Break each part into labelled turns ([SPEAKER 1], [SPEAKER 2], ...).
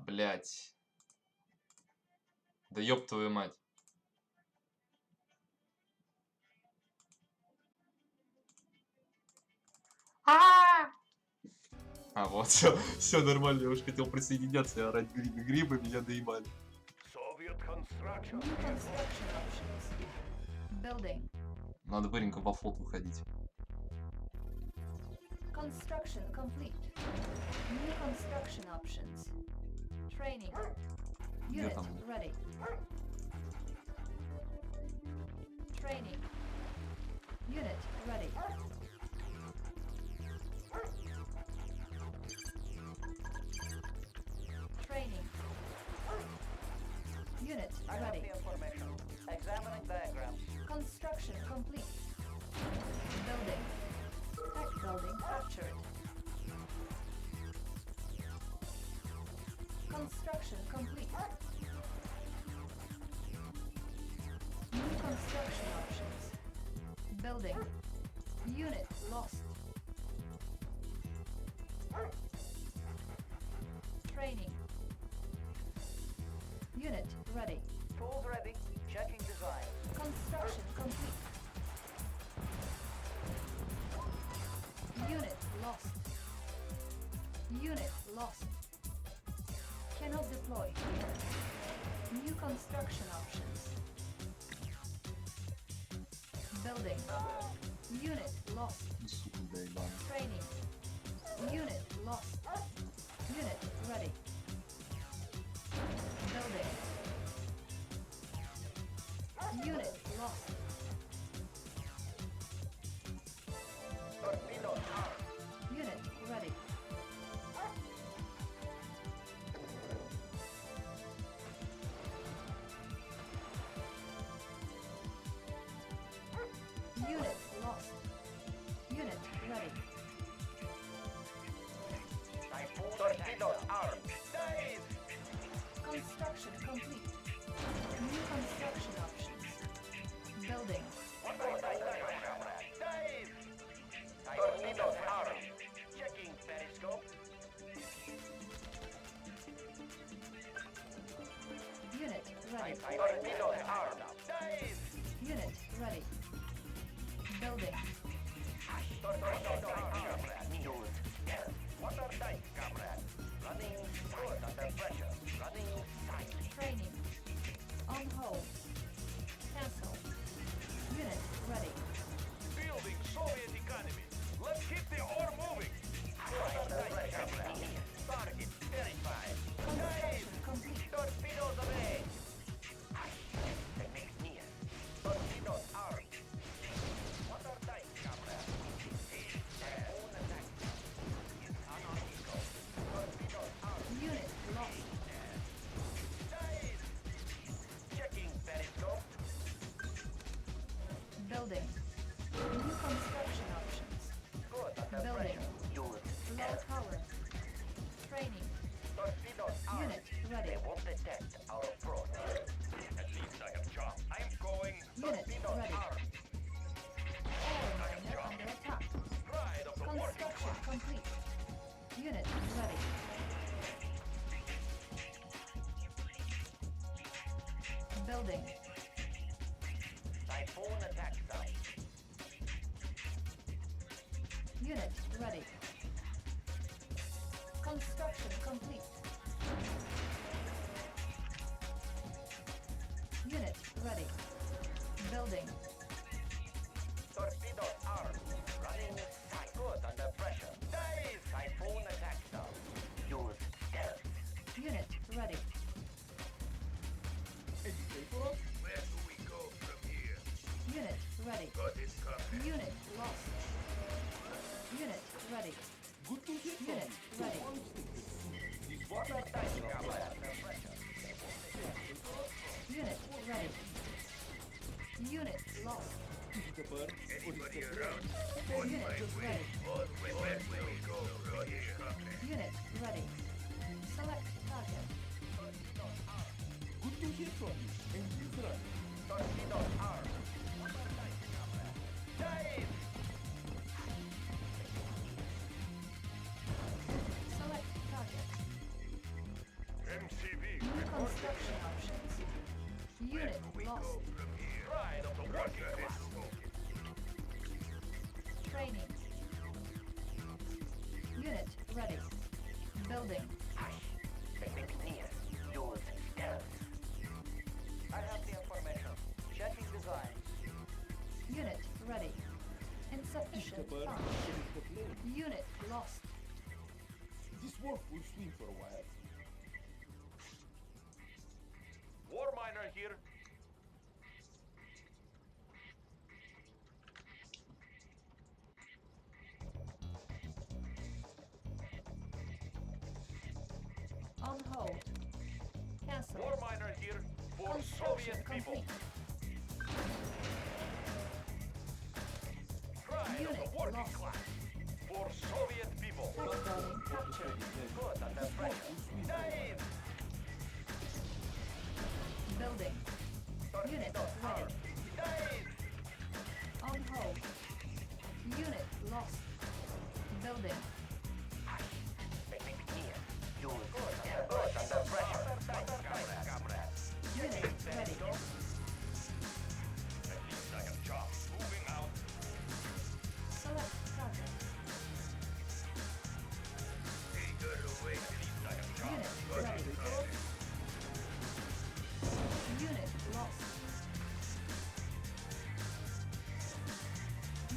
[SPEAKER 1] Блять. Да ёб твою мать. Вот, все нормально, я уж хотел присоединяться и орать грибы, меня доебали.
[SPEAKER 2] Soviet construction.
[SPEAKER 3] New construction options. Building.
[SPEAKER 1] Надо быренько во флот выходить.
[SPEAKER 3] Construction complete. New construction options. Training.
[SPEAKER 1] Где
[SPEAKER 3] Unit
[SPEAKER 1] там?
[SPEAKER 3] ready. Training. Unit ready. Training. Unit
[SPEAKER 2] I have
[SPEAKER 3] ready.
[SPEAKER 2] the information. Examining diagrams.
[SPEAKER 3] Construction complete. Building. Tech building captured. Construction complete. New construction options. Building. Unit lost. Training. Unit ready.
[SPEAKER 2] Tools ready. Checking design.
[SPEAKER 3] Construction complete. Unit lost. Unit lost. Cannot deploy. New construction options. Building. Unit lost.
[SPEAKER 1] Сука, доебали.
[SPEAKER 3] Training. Unit lost. Unit ready. Building. Unit lost.
[SPEAKER 2] Torpedo armed.
[SPEAKER 3] Unit ready. Unit lost. Unit ready.
[SPEAKER 2] Typhoon torpedoes armed. Dive!
[SPEAKER 3] Construction complete. New construction options. Building.
[SPEAKER 2] Dive! Torpedoes armed. Checking periscope.
[SPEAKER 3] Unit ready.
[SPEAKER 2] Torpedoes armed. Dive!
[SPEAKER 3] Unit ready. Building.
[SPEAKER 2] Torpedoes armed. Use stealth. Water tight, comrade. Running good under pressure. Running tight.
[SPEAKER 3] Training. On hold. Cancel. Unit ready.
[SPEAKER 2] Building Soviet economy. Let's keep the ore moving. Under pressure, comrade. Target verified.
[SPEAKER 3] Construction complete.
[SPEAKER 2] Torpedoes away. Technique near. Torpedoes armed. Water tight, comrade. Own attack. Torpedoes armed.
[SPEAKER 3] Unit lost.
[SPEAKER 2] Dive! Checking periscope.
[SPEAKER 3] Building. New construction options.
[SPEAKER 2] Good under
[SPEAKER 3] Building.
[SPEAKER 2] pressure. Use
[SPEAKER 3] Low power. Training.
[SPEAKER 2] torpedoes armed.
[SPEAKER 3] Unit ready.
[SPEAKER 2] They won't detect our approach. At least I have job. I'm going.
[SPEAKER 3] Unit
[SPEAKER 2] Torpedoes
[SPEAKER 3] ready.
[SPEAKER 2] armed.
[SPEAKER 3] Ore miner under attack.
[SPEAKER 2] Pride of the working
[SPEAKER 3] Construction
[SPEAKER 2] class.
[SPEAKER 3] complete. Unit ready. Building.
[SPEAKER 2] Typhoon attack zone.
[SPEAKER 3] Unit ready. Construction complete. Unit ready. Building.
[SPEAKER 2] Torpedoes armed. Running tight. Good under pressure. Dive! Typhoon attack zone. Use stealth.
[SPEAKER 3] Unit ready.
[SPEAKER 4] Where do we go from here?
[SPEAKER 3] Unit ready.
[SPEAKER 4] God is coming.
[SPEAKER 3] Unit lost. Unit ready.
[SPEAKER 4] Good to hear from
[SPEAKER 3] Unit
[SPEAKER 4] you.
[SPEAKER 3] ready.
[SPEAKER 2] Water tight, comrade. Under pressure.
[SPEAKER 3] Unit ready. Unit lost.
[SPEAKER 4] Anybody around?
[SPEAKER 3] Unit ready.
[SPEAKER 4] Where do we go from here?
[SPEAKER 3] Unit ready. Select target.
[SPEAKER 4] Good to hear from you. And you run.
[SPEAKER 2] Torpedoes armed. Water tight, comrade. Dive!
[SPEAKER 3] Select target. Construction options. Unit lost.
[SPEAKER 2] Pride of the working class.
[SPEAKER 3] Training. Unit ready. Building.
[SPEAKER 2] Technique near. Use health. I have the information. Checking design.
[SPEAKER 3] Unit ready. Insufficient
[SPEAKER 4] Kıpır,
[SPEAKER 3] funds.
[SPEAKER 4] kıpır.
[SPEAKER 3] Unit lost.
[SPEAKER 4] This wolf will swing for a while.
[SPEAKER 2] War miner here.
[SPEAKER 3] On hold. Cancel.
[SPEAKER 2] War miner here for
[SPEAKER 3] Construction
[SPEAKER 2] Soviet people.
[SPEAKER 3] complete.
[SPEAKER 2] Pride of
[SPEAKER 3] Unit
[SPEAKER 2] the working
[SPEAKER 3] lost.
[SPEAKER 2] class. For Soviet people.
[SPEAKER 3] Test building captured.
[SPEAKER 2] Good under pressure. Dive!
[SPEAKER 3] Building. Unit ready.
[SPEAKER 2] Dive!
[SPEAKER 3] On hold. Unit lost. Building.
[SPEAKER 2] Technique near. Use good under pressure. Comrade.
[SPEAKER 3] Unit ready.
[SPEAKER 2] At least I have job. Moving out.
[SPEAKER 3] Select target.
[SPEAKER 2] At least I have job.
[SPEAKER 3] Unit ready. Unit lost.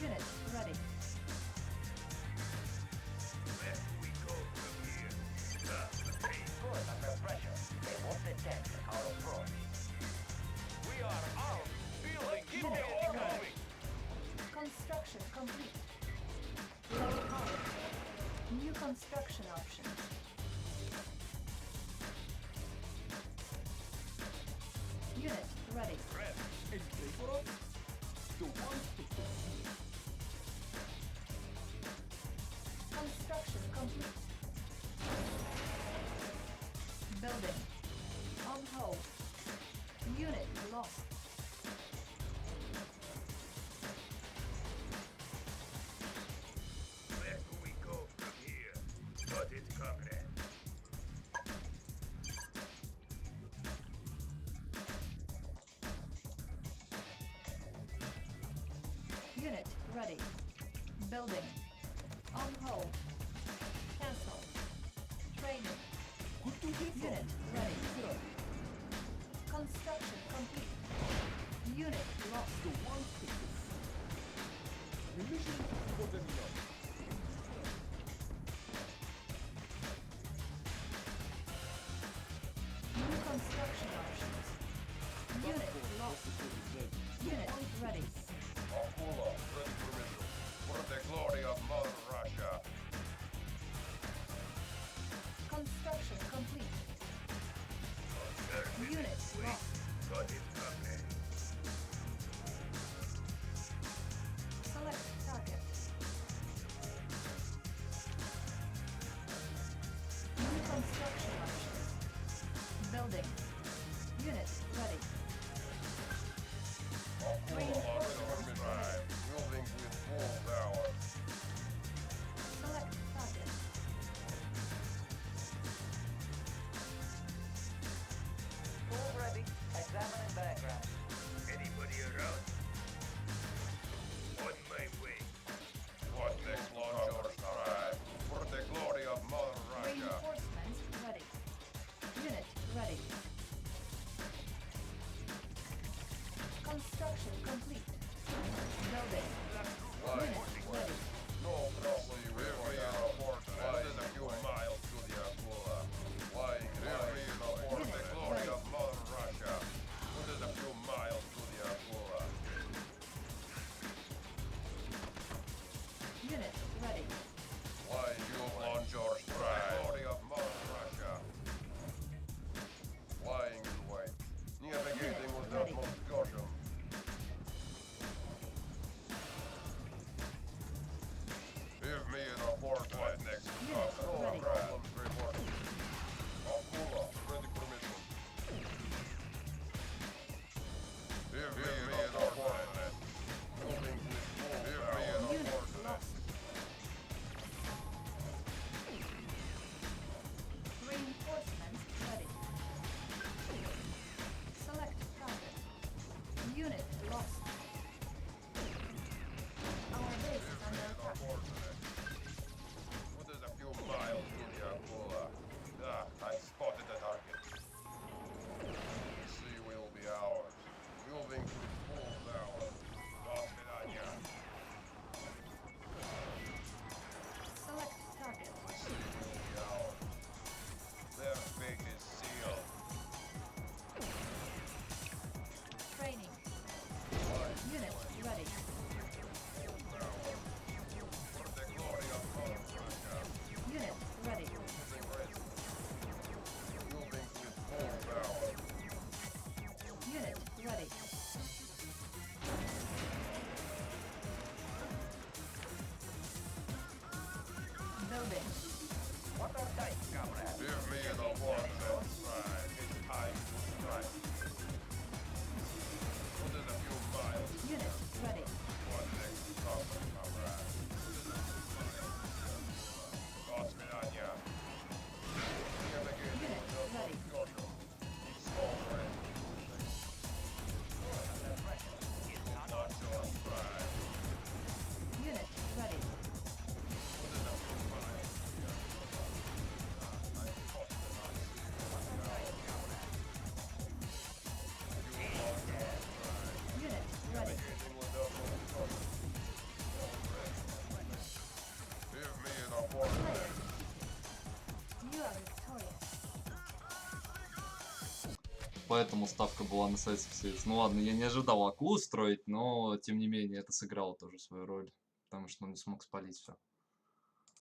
[SPEAKER 3] Unit ready.
[SPEAKER 2] Good under pressure. They won't detect our approach. We are armed. Building. Keep
[SPEAKER 3] Unit
[SPEAKER 2] it
[SPEAKER 3] ready.
[SPEAKER 2] going.
[SPEAKER 3] Construction complete. Low power. New construction options. Unit ready.
[SPEAKER 2] Red.
[SPEAKER 4] And pray for us? The ones to succeed.
[SPEAKER 3] Construction complete. Building. On hold. Unit lost.
[SPEAKER 2] Where do we go from here? Got it, comrade.
[SPEAKER 3] Unit ready. Building. On hold. Cancel. Training.
[SPEAKER 4] Good to hear from
[SPEAKER 3] Unit
[SPEAKER 4] you.
[SPEAKER 3] ready.
[SPEAKER 4] Sir,
[SPEAKER 3] Construction complete. Unit lost.
[SPEAKER 4] the ones to succeed. The mission wasn't enough.
[SPEAKER 3] New construction options. Unit lost. Unit ready.
[SPEAKER 5] Akula, ready for mission. For the glory of Mother Russia.
[SPEAKER 3] Construction complete. Unit lost.
[SPEAKER 2] Got it, comrade.
[SPEAKER 3] Select target. New construction options. Building. Unit ready.
[SPEAKER 5] Akula, artillery drive. Building with full power.
[SPEAKER 3] Select target.
[SPEAKER 2] Tools ready. Examining background. Anybody around? On my way.
[SPEAKER 5] What next launcher drive? For the glory of Mother Russia.
[SPEAKER 3] Reinforcements ready. Unit ready. Construction complete. Building.
[SPEAKER 1] поэтому ставка была на Советский Союз. Ну ладно, я не ожидал акулу строить, но тем не менее это сыграло тоже свою роль, потому что он не смог спалить все.